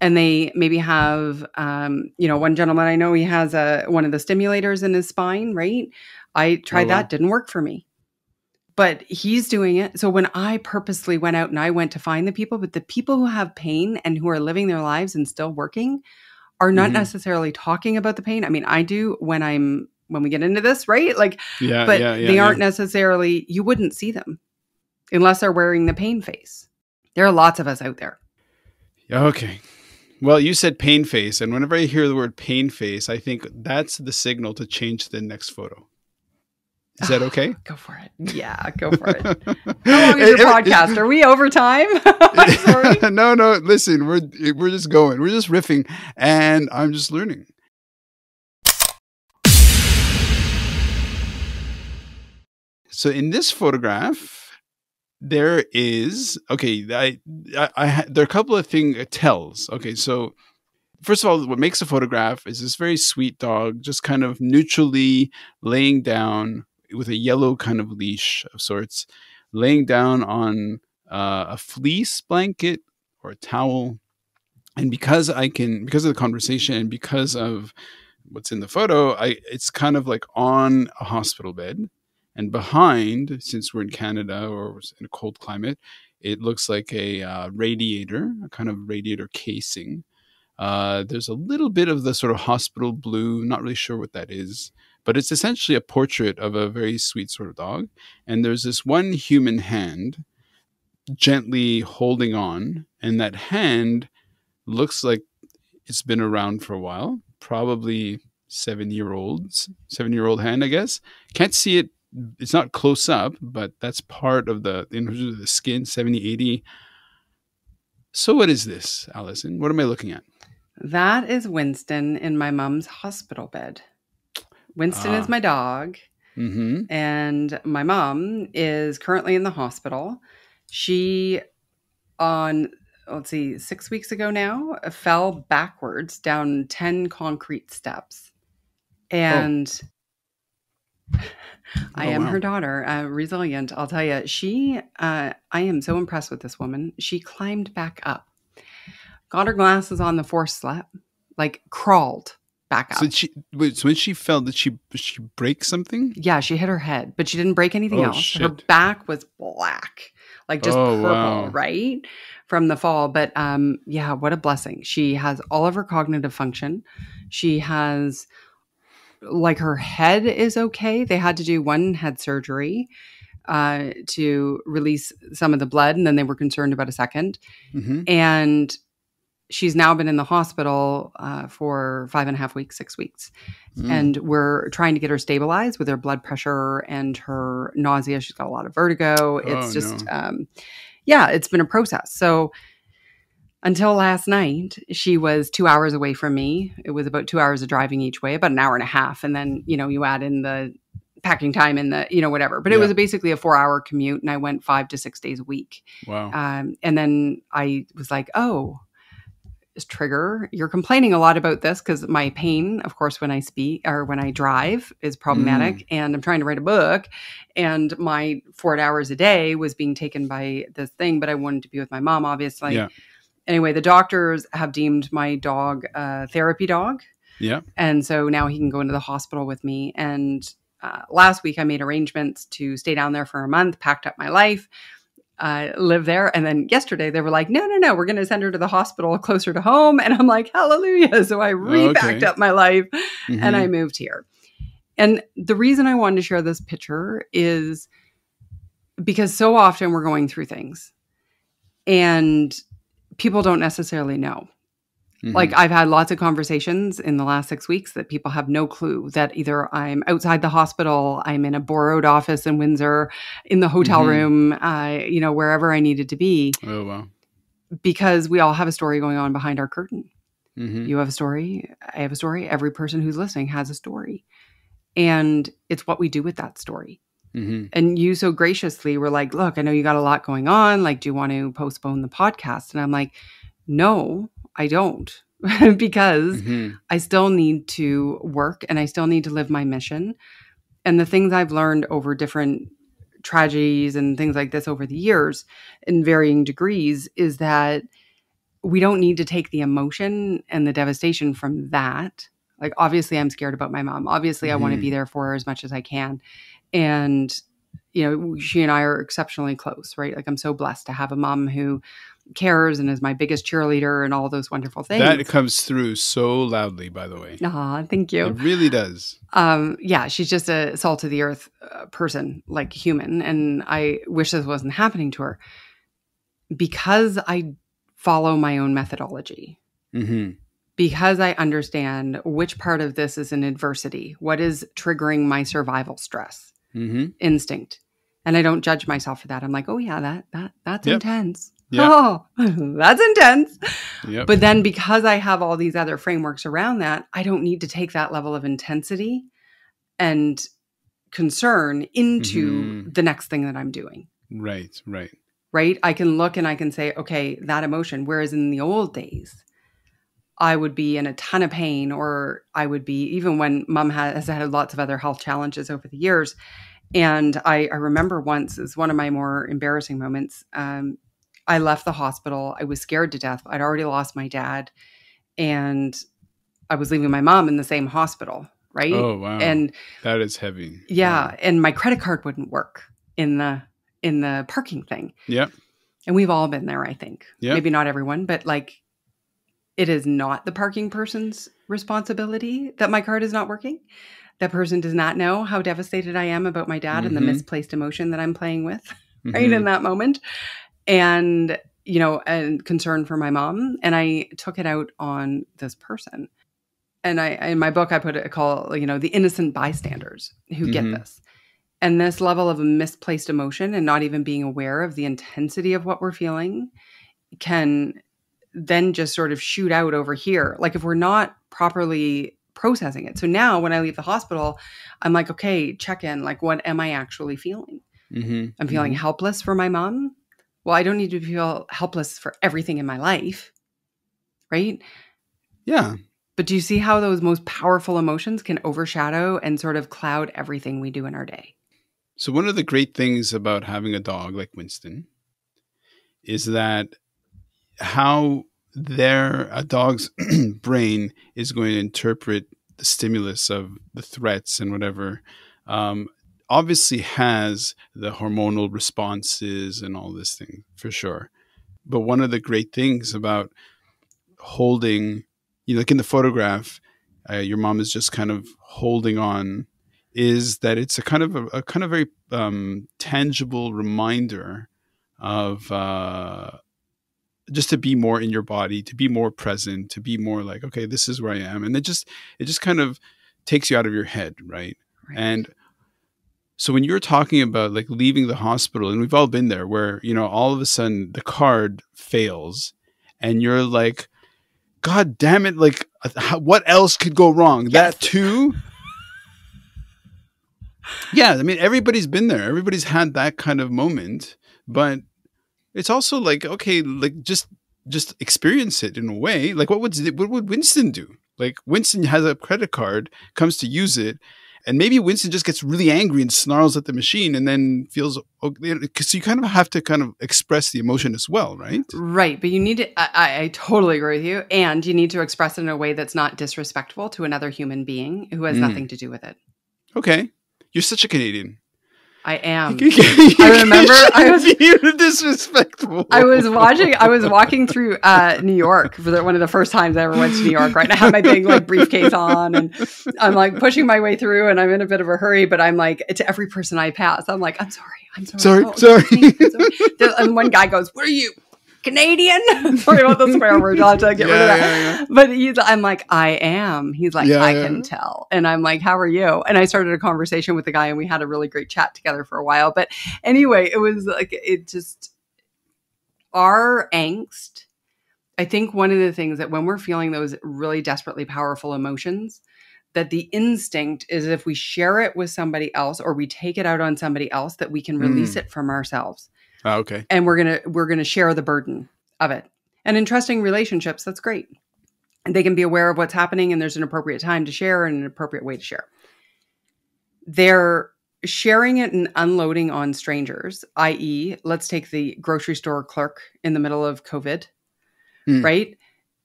and they maybe have, one gentleman I know, he has one of the stimulators in his spine, right? I tried wow. that, didn't work for me. But he's doing it. So when I purposely went out and I went to find the people, but the people who have pain and who are living their lives and still working are not necessarily talking about the pain. I mean, I do when we get into this, right? Like, but they aren't necessarily, you wouldn't see them unless they're wearing the pain face. There are lots of us out there. Okay. Well, you said pain face, and whenever I hear the word pain face, I think that's the signal to change to the next photo. Is that okay? Go for it. Yeah, go for it. How long is your podcast? Are we over time? Sorry. No. Listen, we're just going. We're just riffing, and I'm just learning. So in this photograph, there is there are a couple of things it tells. Okay, so first of all, what makes a photograph is this very sweet dog just kind of neutrally laying down with a yellow kind of leash of sorts, laying down on a fleece blanket or a towel. And because of the conversation and because of what's in the photo, it's kind of like on a hospital bed. And behind, since we're in Canada or in a cold climate, it looks like a radiator, a kind of radiator casing. There's a little bit of the sort of hospital blue, not really sure what that is, but it's essentially a portrait of a very sweet sort of dog. And there's this one human hand gently holding on, and that hand looks like it's been around for a while, probably 7-year-old hand, I guess. Can't see it. It's not close up, but that's part of the skin, 70, 80. So what is this, Allison? What am I looking at? That is Winston in my mom's hospital bed. Winston is my dog, and my mom is currently in the hospital. She, 6 weeks ago now, fell backwards down 10 concrete steps. And I am her daughter, resilient. I'll tell you, I am so impressed with this woman. She climbed back up, got her glasses on the fourth step, like crawled back up. So when she fell, did she break something? Yeah, she hit her head, but she didn't break anything else. Shit. Her back was black, like just purple, right? From the fall. But what a blessing. She has all of her cognitive function. She has, like, her head is okay. They had to do one head surgery to release some of the blood, and then they were concerned about a second. And she's now been in the hospital for 5.5 weeks, 6 weeks. And we're trying to get her stabilized with her blood pressure and her nausea. She's got a lot of vertigo. It's it's been a process. So until last night, she was 2 hours away from me. It was about 2 hours of driving each way, about an hour and a half. And then, you add in the packing time and the, whatever. But it was basically a 4-hour commute, and I went 5 to 6 days a week. Wow. And then I was like, trigger, you're complaining a lot about this because my pain, of course, when I speak or when I drive is problematic, and I'm trying to write a book, and my 4 hours a day was being taken by this thing, but I wanted to be with my mom, obviously. Yeah. Anyway, the doctors have deemed my dog a therapy dog. Yeah. And so now he can go into the hospital with me. And last week I made arrangements to stay down there for a month, packed up my life, live there. And then yesterday they were like, no, we're going to send her to the hospital closer to home. And I'm like, hallelujah. So I repacked up my life and I moved here. And the reason I wanted to share this picture is because so often we're going through things and people don't necessarily know. Like, I've had lots of conversations in the last 6 weeks that people have no clue that either I'm outside the hospital, I'm in a borrowed office in Windsor, in the hotel room, wherever I needed to be. Oh, wow. Because we all have a story going on behind our curtain. You have a story. I have a story. Every person who's listening has a story. And it's what we do with that story. And you so graciously were like, look, I know you got a lot going on. Like, do you want to postpone the podcast? And I'm like, no, I don't, because I still need to work and I still need to live my mission. And the things I've learned over different tragedies and things like this over the years in varying degrees is that we don't need to take the emotion and the devastation from that. Like, obviously, I'm scared about my mom. Obviously, I want to be there for her as much as I can. And, she and I are exceptionally close, right? Like, I'm so blessed to have a mom who cares and is my biggest cheerleader and all those wonderful things. That comes through so loudly, by the way. Thank you. It really does. Yeah, she's just a salt of the earth person, like human. And I wish this wasn't happening to her because I follow my own methodology. Mm-hmm. Because I understand which part of this is an adversity, what is triggering my survival stress, instinct. And I don't judge myself for that. I'm like, oh yeah, that's intense. Yep. Oh, that's intense. Yep. But then because I have all these other frameworks around that, I don't need to take that level of intensity and concern into the next thing that I'm doing. Right. I can look and I can say, okay, that emotion, whereas in the old days, I would be in a ton of pain, or I would be, even when mom has had lots of other health challenges over the years. And I remember once, is one of my more embarrassing moments. I left the hospital. I was scared to death. I'd already lost my dad, and I was leaving my mom in the same hospital. Right. Oh, wow. And that is heavy. Yeah. Wow. And my credit card wouldn't work in the parking thing. Yep. And we've all been there, I think. Yep. Maybe not everyone, but like, it is not the parking person's responsibility that my card is not working. That person does not know how devastated I am about my dad and the misplaced emotion that I'm playing with right in that moment. And, and concern for my mom. And I took it out on this person. And in my book, I call the innocent bystanders who get this. And this level of a misplaced emotion and not even being aware of the intensity of what we're feeling can then just sort of shoot out over here. Like if we're not properly processing it. So now when I leave the hospital, I'm like, okay, check in. Like, what am I actually feeling? I'm feeling helpless for my mom. Well, I don't need to feel helpless for everything in my life. Right? Yeah. But do you see how those most powerful emotions can overshadow and sort of cloud everything we do in our day? So one of the great things about having a dog like Winston is that how a dog's brain is going to interpret the stimulus of the threats and whatever, obviously has the hormonal responses and all this thing for sure. But one of the great things about holding, like in the photograph, your mom is just kind of holding on, is that it's a kind of very tangible reminder of just to be more in your body, to be more present, to be more like, okay, this is where I am. And it just kind of takes you out of your head. Right. And so when you're talking about like leaving the hospital, and we've all been there where, all of a sudden the card fails and you're like, God damn it. Like what else could go wrong? Yes. That too. Yeah. I mean, everybody's been there. Everybody's had that kind of moment, but it's also like, okay, like just experience it in a way. Like what would Winston do? Like Winston has a credit card, comes to use it, and maybe Winston just gets really angry and snarls at the machine and then feels, because you kind of have to kind of express the emotion as well, right? Right. But you need to, I totally agree with you. And you need to express it in a way that's not disrespectful to another human being who has nothing to do with it. Okay. You're such a Canadian. I am. I remember I was disrespectful. I was walking through New York for one of the first times I ever went to New York, right? And I had my big like briefcase on and I'm like pushing my way through and I'm in a bit of a hurry, but I'm like, to every person I pass, I'm like, I'm sorry. Sorry. And one guy goes, "What are you, Canadian?" Sorry about the swear word. I'll have to get rid of that. Yeah. But I'm like, I am. He's like, I can tell. And I'm like, how are you? And I started a conversation with the guy and we had a really great chat together for a while. But anyway, it was like, our angst. I think one of the things that when we're feeling those really desperately powerful emotions, that the instinct is if we share it with somebody else or we take it out on somebody else, that we can release it from ourselves. Oh, okay. And we're gonna share the burden of it. And in trusting relationships, that's great. And they can be aware of what's happening and there's an appropriate time to share and an appropriate way to share. They're sharing it and unloading on strangers, i.e., let's take the grocery store clerk in the middle of COVID, right?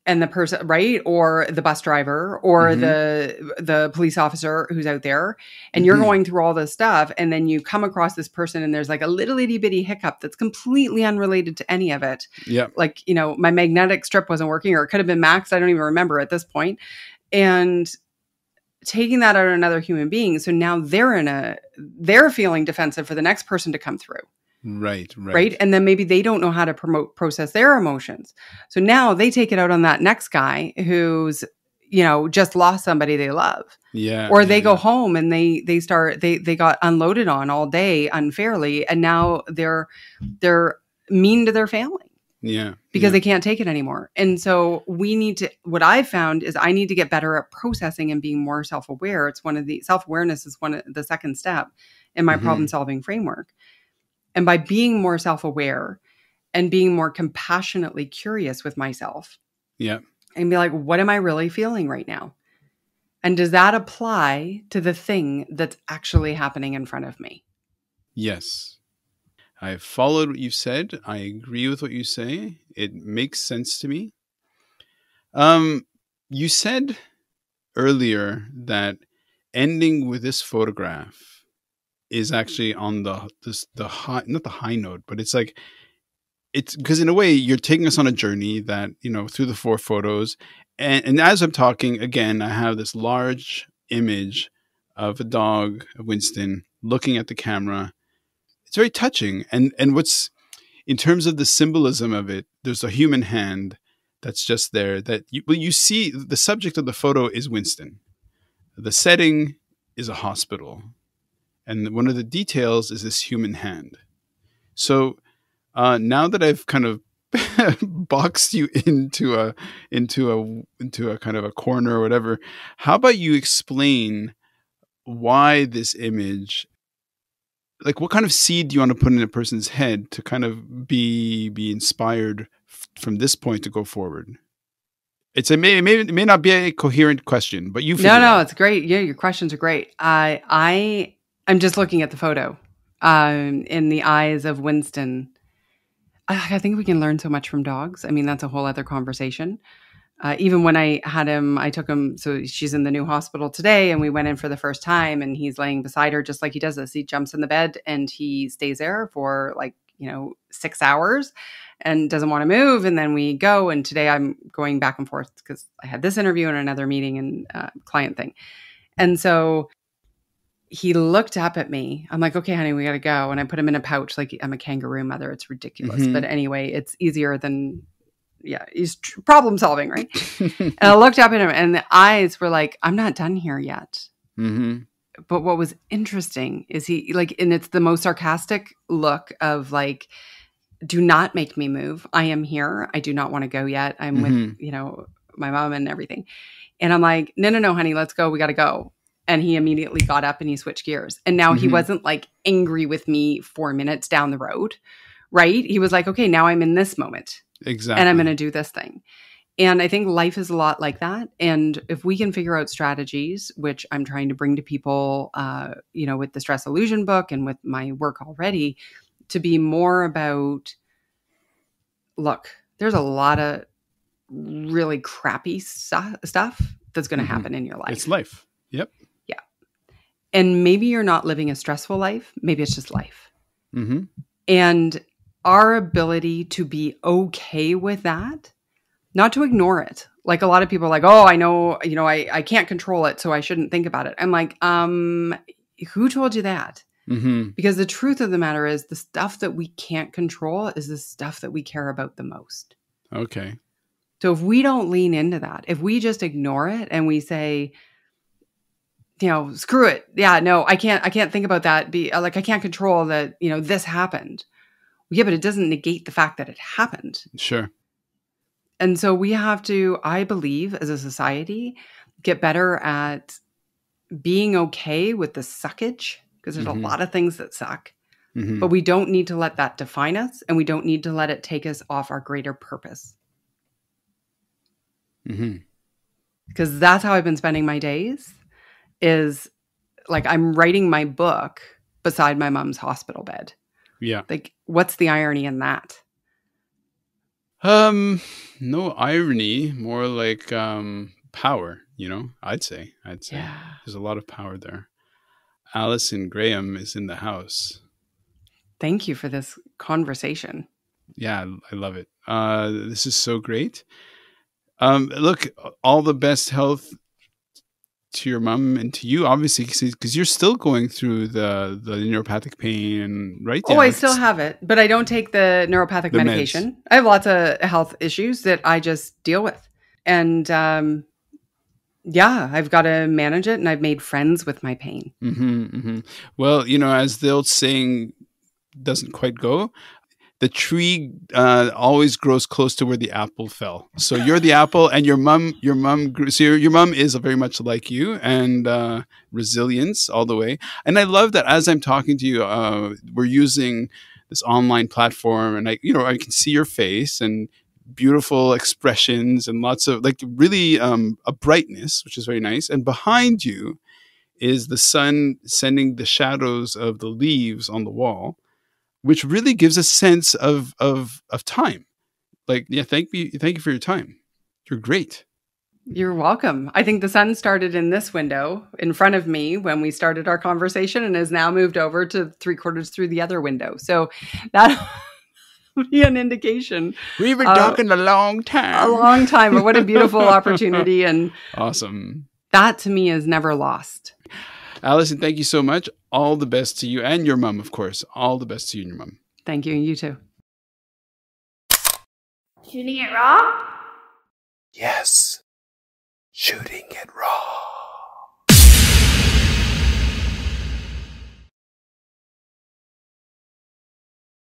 And the person, right? Or the bus driver or Mm-hmm. the police officer who's out there, and you're going through all this stuff. And then you come across this person and there's like a little itty bitty hiccup that's completely unrelated to any of it. Yeah. Like, you know, my magnetic strip wasn't working, or it could have been maxed. I don't even remember at this point. And taking that out on another human being. So now they're feeling defensive for the next person to come through. Right. And then maybe they don't know how to process their emotions. So now they take it out on that next guy who's, you know, just lost somebody they love. Yeah. Or they go home and they got unloaded on all day unfairly. And now they're mean to their family. Yeah. Because they can't take it anymore. And so what I've found is I need to get better at processing and being more self-aware. Self-awareness is the second step in my problem solving framework. And by being more self-aware and being more compassionately curious with myself. Yeah. And be like, what am I really feeling right now? And does that apply to the thing that's actually happening in front of me? Yes. I followed what you said. I agree with what you say. It makes sense to me. You said earlier that ending with this photograph is actually on the high, not the high note, but it's because in a way you're taking us on a journey that, you know, through the 4 photos. And as I'm talking, again, I have this large image of a dog, Winston, looking at the camera. It's very touching. And what's, in terms of the symbolism of it, there's a human hand that's just there that you see. The subject of the photo is Winston. The setting is a hospital. And one of the details is this human hand. So now that I've kind of boxed you into a kind of a corner or whatever, how about you explain why this image, like what kind of seed do you want to put in a person's head to kind of be inspired from this point to go forward? It may not be a coherent question, but you figure No, it's great. Yeah, your questions are great. I'm just looking at the photo in the eyes of Winston. I think we can learn so much from dogs. I mean, that's a whole other conversation. Even when I had him, I took him. So she's in the new hospital today, and we went in for the first time, and he's laying beside her just like he does this. He jumps in the bed and he stays there for 6 hours and doesn't want to move. And then we go. And today I'm going back and forth because I had this interview and another meeting and client thing. And so he looked up at me. I'm like, okay, honey, we got to go. And I put him in a pouch like I'm a kangaroo mother. It's ridiculous. But anyway, it's easier than, he's problem solving, right? And I looked up at him and the eyes were like, I'm not done here yet. But what was interesting is he and it's the most sarcastic look of like, do not make me move. I am here. I do not want to go yet. I'm with, my mom and everything. And I'm like, no, honey, let's go. We got to go. And he immediately got up and he switched gears. And now he wasn't like angry with me 4 minutes down the road, right? He was like, okay, now I'm in this moment. Exactly. And I'm going to do this thing. And I think life is a lot like that. And if we can figure out strategies, which I'm trying to bring to people, with the Stress Illusion book and with my work already, to be more about, look, there's a lot of really crappy stuff that's going to happen in your life. It's life. Yep. Yeah. And maybe you're not living a stressful life. Maybe it's just life. And our ability to be okay with that, not to ignore it. Like a lot of people are like, oh, I know, I can't control it, so I shouldn't think about it. I'm like, who told you that? Because the truth of the matter is the stuff that we can't control is the stuff that we care about the most. Okay. So if we don't lean into that, if we just ignore it and we say, screw it. Yeah, no, I can't think about that. I can't control that, this happened. Yeah, but it doesn't negate the fact that it happened. Sure. And so we have to, I believe, as a society, get better at being okay with the suckage, because there's a lot of things that suck. But we don't need to let that define us, and we don't need to let it take us off our greater purpose. Because that's how I've been spending my days, is like I'm writing my book beside my mom's hospital bed. Yeah. Like, what's the irony in that? Um, no irony, more like power, I'd say. Yeah. There's a lot of power there. Allison Graham is in the house. Thank you for this conversation. Yeah, I love it. This is so great. Look, all the best health to your mom and to you, obviously, because you're still going through the neuropathic pain, right? Oh, I still have it, but I don't take the neuropathic The meds. medication. I have lots of health issues that I just deal with. And yeah, I've got to manage it, and I've made friends with my pain. Well, as the old saying doesn't quite go, the tree always grows close to where the apple fell. So you're the apple, and your mom grew. So your mom is very much like you, and resilience all the way. And I love that as I'm talking to you, we're using this online platform, and I can see your face and beautiful expressions and lots of really a brightness, which is very nice. And behind you is the sun sending the shadows of the leaves on the wall, which really gives a sense of time. Thank you for your time. You're great. You're welcome. I think the sun started in this window in front of me when we started our conversation and has now moved over to 3/4 through the other window. So that would be an indication. We've been talking a long time. A long time, but what a beautiful opportunity. And awesome. That to me is never lost. Allison, thank you so much. All the best to you and your mom, of course. All the best to you and your mom. Thank you. You too. Shooting it raw? Yes.